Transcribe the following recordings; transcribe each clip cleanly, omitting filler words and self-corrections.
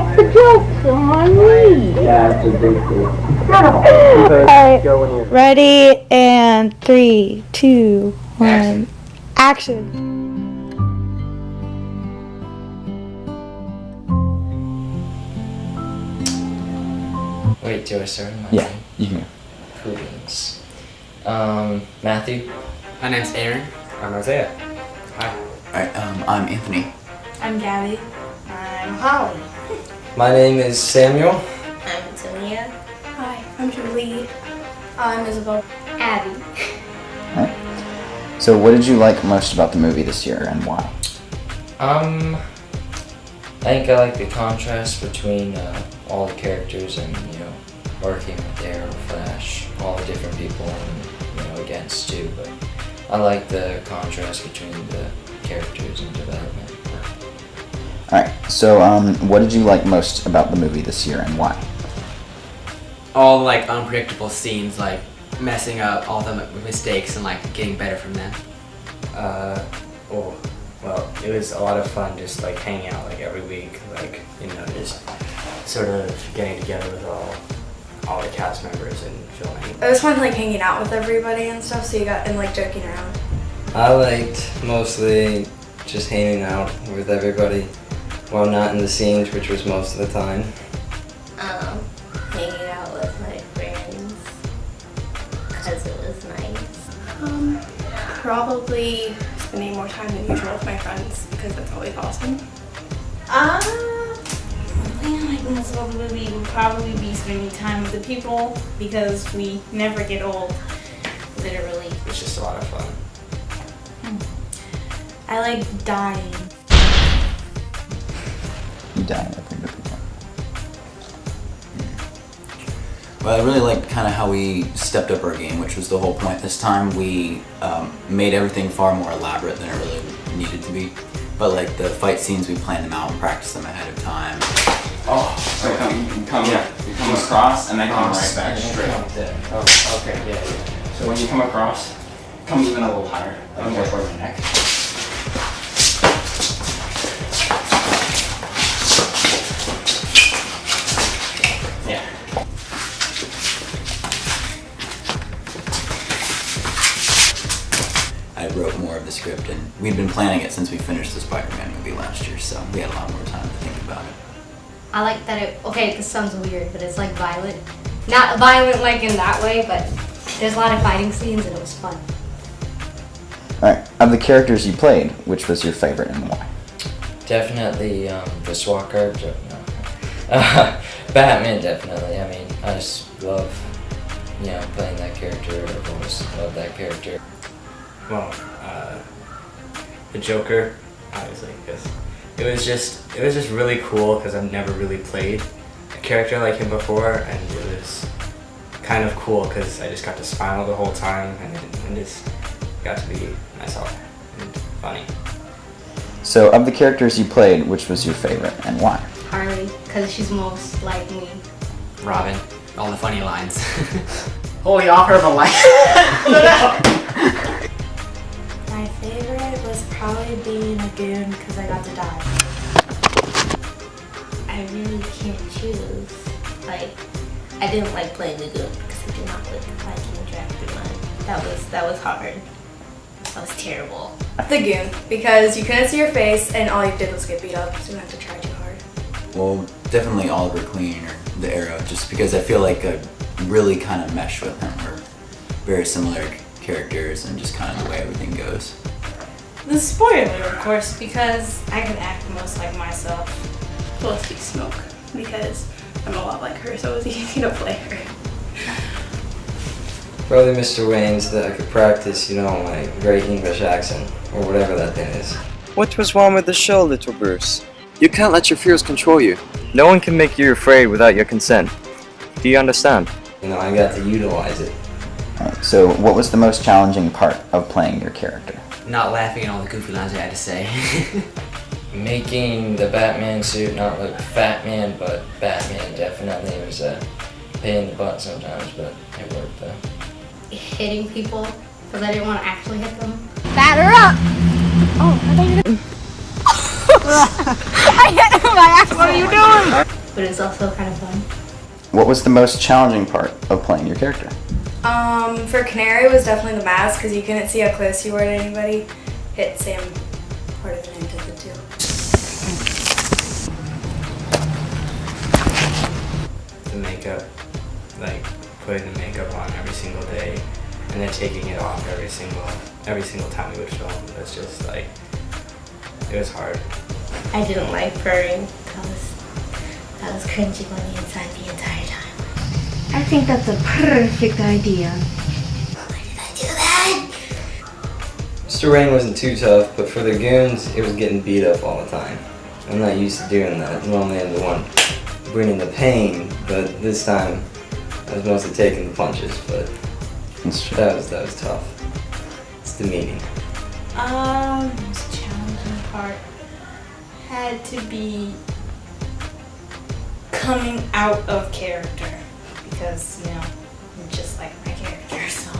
That's the joke on me. Yeah, it's a big deal. Alright, ready, and 3, 2, 1, action. Wait, do I start my Yeah, name? you can. Prudence. Matthew. My name's Aaron. I'm Isaiah. Hi. Alright, I'm Anthony. I'm Gabby. I'm Holly. My name is Samuel. I'm Tania. Hi, I'm Julie. I'm Isabel. Abby. Alright. So what did you like most about the movie this year and why? I think I like the contrast between all the characters and, working with Arrow, Flash, all the different people and, against too, but I like the contrast between the characters and development. Alright, so what did you like most about the movie this year and why? All like unpredictable scenes, like messing up all the mistakes and like getting better from them. Well, it was a lot of fun just like hanging out like every week, like, just sort of getting together with all the cast members and filming. It was fun like hanging out with everybody and stuff, so you got and like joking around. I liked mostly just hanging out with everybody while not in the scenes, which was most of the time. Hanging out with my friends because it was nice. Probably spending more time than usual with my friends because that's always awesome. Something I like most about the movie would probably be spending time with the people because we never get old, literally. It's just a lot of fun. I like dying. You died, I think. Well, I really liked kind of how we stepped up our game, which was the whole point. This time we made everything far more elaborate than it really needed to be. But like the fight scenes, we planned them out and practiced them ahead of time. Oh, so you can come across and then come right back straight. Oh, okay, yeah. So when you come across, come even a little higher, like more toward your neck. Yeah. I wrote more of the script, and we'd been planning it since we finished the Spider-Man movie last year, so we had a lot more time to think about it. I like that this sounds weird, but it's like violent. Not violent like in that way, but there's a lot of fighting scenes and it was fun. Alright, of the characters you played, which was your favorite and why? Definitely the SWAT guard. Batman, definitely. I mean, I just love, playing that character. I've always loved that character. Well, the Joker, obviously, because it was just really cool because I've never really played a character like him before, and it was kind of cool because I just got to smile the whole time and just got to be myself and funny. So, of the characters you played, which was your favorite and why? Harley, because she's most like me. Robin. All the funny lines. Holy offer of a life. My favorite was probably being a goon because I got to die. I really can't choose. I didn't like playing the goon because I did not like interacting much. That was hard. That was terrible. The goon, because you couldn't see your face and all you did was get beat up, so you didn't have to try too hard. Well, definitely Oliver Queen or the Arrow, just because I feel like I really kind of mesh with him. We're very similar characters and just kind of the way everything goes. The spoiler, of course, because I can act most like myself. Felicity Smoke, because I'm a lot like her, so it was easy to play her. Probably Mr. Wayne's that I could practice, my great English accent, or whatever that thing is. What was wrong with the show, little Bruce? You can't let your fears control you. No one can make you afraid without your consent. Do you understand? I got to utilize it. Alright, so what was the most challenging part of playing your character? Not laughing at all the goofy lines I had to say. Making the Batman suit not look Fat Man, but Batman definitely. It was a pain in the butt sometimes, but it worked though. Hitting people because I didn't want to actually hit them. Batter up! Oh, I thought you were I hit him by accident. are you doing? But it's also kind of fun. What was the most challenging part of playing your character? For Canary was definitely the mask because you couldn't see how close you were to anybody. Hit Sam part of the name did it too. The makeup, like putting the makeup on every single day and then taking it off every single time we would film. It's just like, it was hard. I didn't like purring. That was cringy on the inside the entire time. I think that's a perfect idea. Why did I do that? Mr. Rain wasn't too tough, but for the goons, it was getting beat up all the time. I'm not used to doing that. Normally I'm the one bringing the pain, but this time I was mostly taking the punches, but that was tough. It's demeaning. Most challenging part had to be coming out of character because, you know, I'm just like my character, so.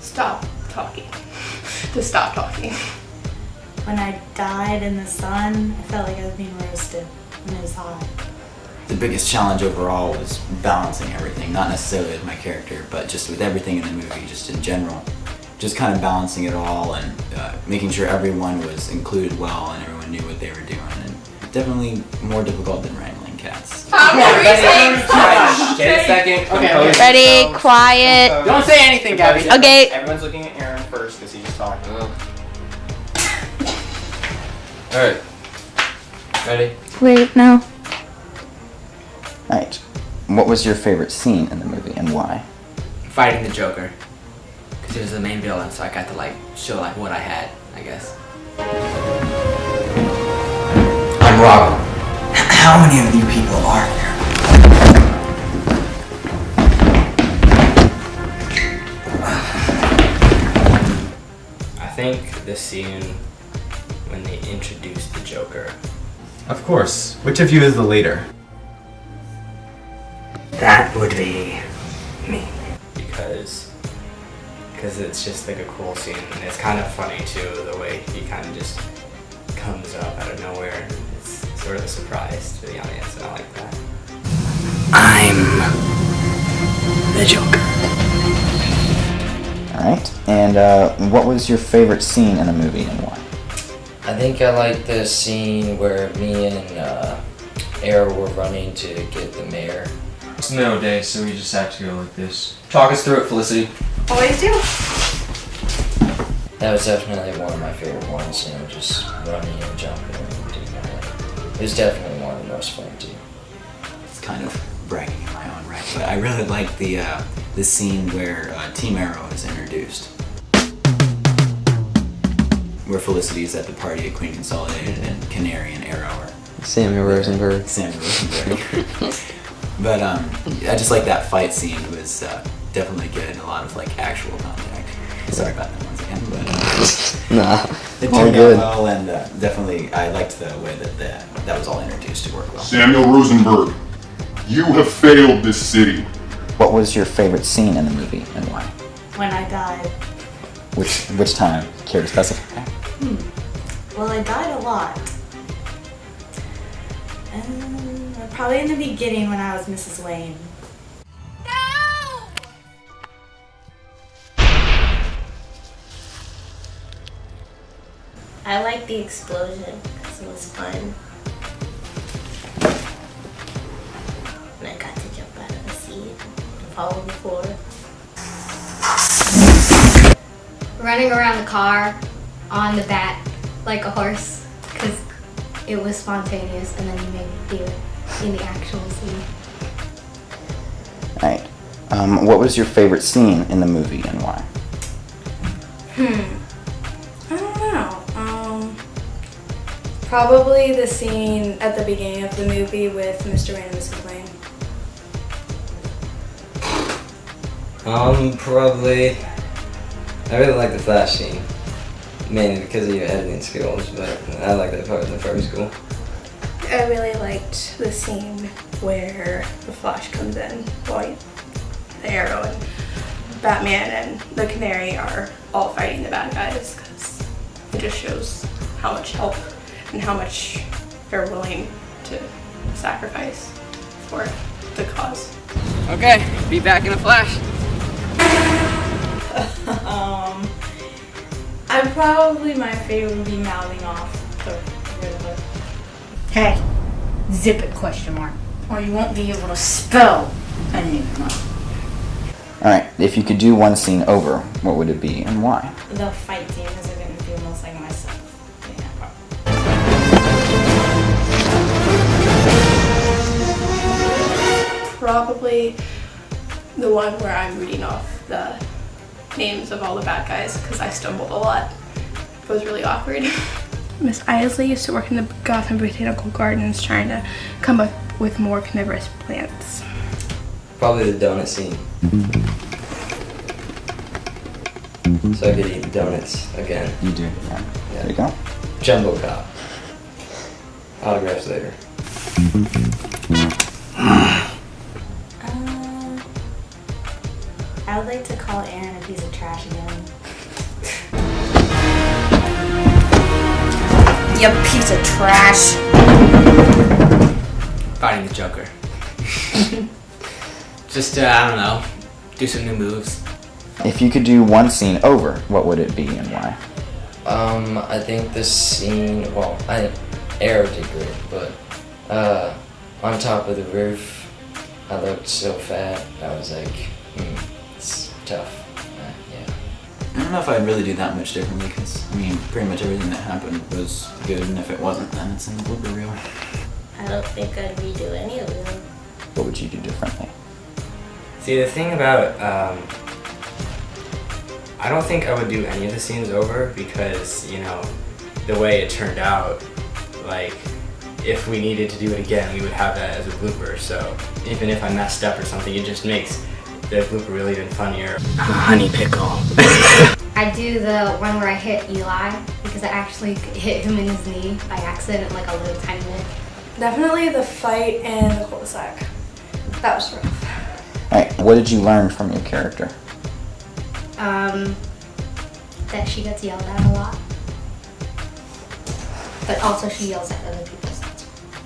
Stop talking. Just stop talking. When I died in the sun, I felt like I was being roasted and it was hot. The biggest challenge overall was balancing everything, not necessarily with my character, but just with everything in the movie, just in general. Just kind of balancing it all and making sure everyone was included well and everyone knew what they were doing. And definitely more difficult than wrangling cats. Take a second. Okay. Ready, quiet. Don't say anything, Gabby. Okay. Everyone's looking at Aaron first because he's just talking. Alright. Ready? Wait, no. Right. What was your favorite scene in the movie and why? Fighting the Joker. Because he was the main villain, so I got to like show like what I had, I guess. I'm Robin. How many of you people are there? I think the scene when they introduced the Joker. Of course. Which of you is the leader? That would be me. Because it's just like a cool scene, and it's kind of funny too, the way he kind of just comes up out of nowhere, and it's sort of a surprise to the audience, and I like that. I'm the Joker. Alright. And what was your favorite scene in the movie and why? I think I like the scene where me and Arrow were running to get the mayor. Snow day, so we just have to go like this. Talk us through it, Felicity. Always do. That was definitely one of my favorite ones, you know, just running and jumping and doing all that. It was definitely one of the most fun too. It's kind of bragging in my own right, but I really like the scene where Team Arrow is introduced. Where Felicity is at the party at Queen Consolidated and Canary and Arrow are Samuel Rosenberg. Samuel Rosenberg. But I just like that fight scene. It was definitely good. A lot of like actual contact. Sorry about that once again, but Nah, it all turned out good. well, and definitely I liked the way that was all introduced to work well. Samuel Rosenberg, you have failed this city. What was your favorite scene in the movie and why? When I died. Which time? Care to specify? Well, I died a lot. Probably in the beginning when I was Mrs. Wayne. I liked the explosion because it was fun. And I got to jump out of the seat and follow the floor. Running around the car on the bat like a horse because it was spontaneous and then you made me do it in the actual scene. Alright. What was your favorite scene in the movie and why? I don't know. Probably the scene at the beginning of the movie with Mr. Rain and Mrs. Wayne. Probably. I really like the Flash scene, mainly because of your editing skills, but I like that part in the first school. I really liked the scene where the Flash comes in, while the Arrow and Batman and the Canary are all fighting the bad guys, because it just shows how much help and how much they're willing to sacrifice for the cause. Okay, be back in a flash. My favorite would be mouthing off the Riddler. Hey, zip it, question mark. Or you won't be able to spell Enigma. Alright, if you could do one scene over, what would it be and why? The fight scene, because I didn't feel most like myself. Probably the one where I'm reading off the names of all the bad guys because I stumbled a lot. It was really awkward. Miss Isley used to work in the Gotham Gardens trying to come up with more carnivorous plants. Probably the donut scene. So I could eat donuts again. You do, yeah. There you go. Jumbo Cop. Autographs later. I would like to call Aaron a piece of trash again. You piece of trash. Fighting the Joker. Just, I don't know, do some new moves. If you could do one scene over, what would it be and why? I think this scene, Arrow did great, but on top of the roof, I looked so fat, I was like, it's tough. Yeah. I don't know if I'd really do that much differently because, I mean, pretty much everything that happened was good, and if it wasn't, then it's in the blooper reel. I don't think I'd redo any of them. What would you do differently? See, the thing about, I don't think I would do any of the scenes over because, you know, the way it turned out, like, if we needed to do it again, we would have that as a blooper, so even if I messed up or something, it just makes the blooper reel even funnier. Honey pickle. I do the one where I hit Eli because I actually hit him in his knee by accident, like a little tiny bit. Definitely the fight and the cul-de-sac. That was rough. Alright, what did you learn from your character? That she gets yelled at a lot. But also she yells at other people.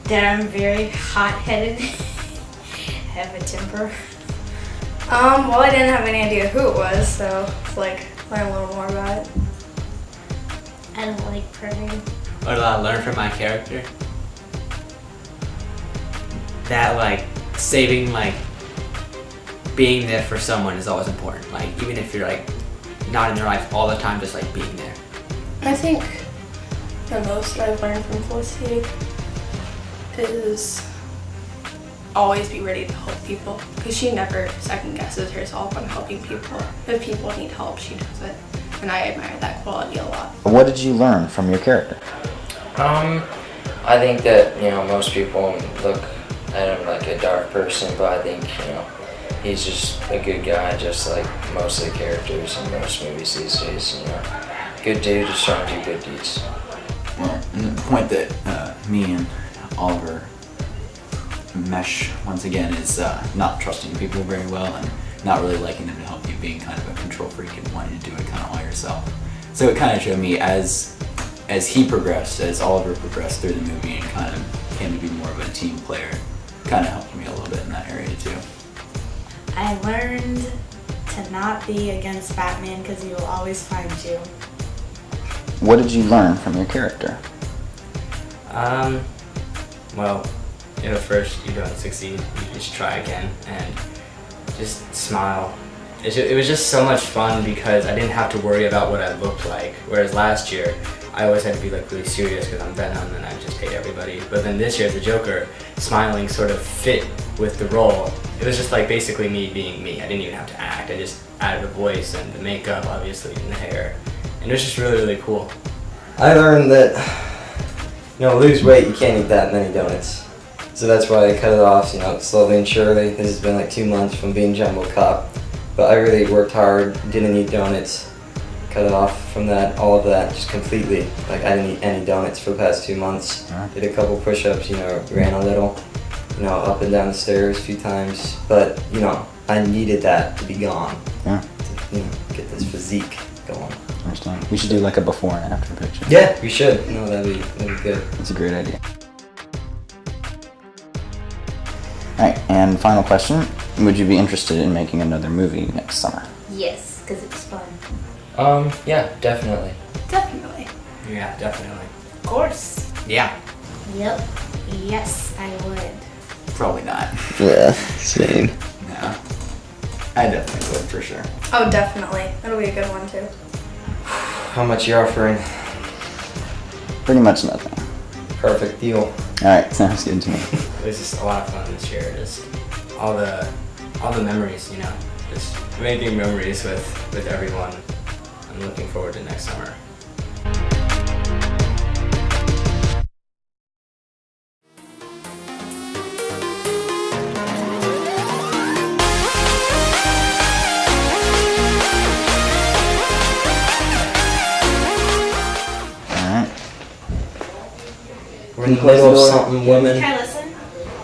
That I'm very hot-headed. I have a temper. Well, I didn't have any idea who it was, so it's like learn a little more about it. I don't like purring. What did I learn from my character? That, like, saving, like, being there for someone is always important. Like, even if you're, like, not in their life all the time, just, like, being there. I think the most I've learned from Felicity is always be ready to help people because she never second guesses herself on helping people. If people need help, she does it, and I admire that quality a lot. What did you learn from your character? I think that, you know, most people look at him like a dark person, but I think, you know, he's just a good guy, just like most of the characters in most movies these days, you know. Good dude, just trying to do good deeds. Well, and the point that me and Oliver mesh once again is not trusting people very well and not really liking them to help you, being kind of a control freak and wanting to do it kind of all yourself. So it kind of showed me as he progressed, as Oliver progressed through the movie and kind of came to be more of a team player, kind of helped me a little bit in that area too. I learned to not be against Batman because he will always find you. What did you learn from your character? Well, at first you don't succeed, you just try again and just smile. It was just so much fun because I didn't have to worry about what I looked like, whereas last year I always had to be like really serious because I'm Venom and I just hate everybody. But then this year as the Joker, smiling sort of fit with the role. It was just like basically me being me. I didn't even have to act. I just added the voice and the makeup, obviously, and the hair. And it was just really, really cool. I learned that, you know, lose weight, you can't eat that many donuts. So that's why I cut it off, you know, slowly and surely. This has been like 2 months from being Jumbo Cop. But I really worked hard, didn't eat donuts, cut it off from that, all of that, just completely. Like I didn't eat any donuts for the past 2 months. Did a couple push-ups, you know, ran a little, you know, up and down the stairs a few times. But, you know, I needed that to be gone. Yeah. To, you know, get this physique going. I understand. We should do like a before and after picture. Yeah, we should. No, that'd be good. That's a great idea. Alright, and final question. Would you be interested in making another movie next summer? Yes, because it's fun. Yeah, definitely. Definitely. Yeah, definitely. Of course. Yeah. Yep. Yes, I would. Probably not. Yeah, same. No. I definitely would for sure. Oh, definitely. That'll be a good one too. How much you offering? Pretty much nothing. Perfect deal. Alright, sounds good to me. It was just a lot of fun this year. Just all the memories, you know, just making memories with everyone. I'm looking forward to next summer. Alright. We're in the middle of something, women. Can I listen?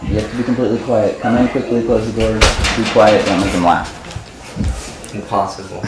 You have to be completely quiet. Come in quickly, close the doors. Be quiet, don't make them laugh. Impossible.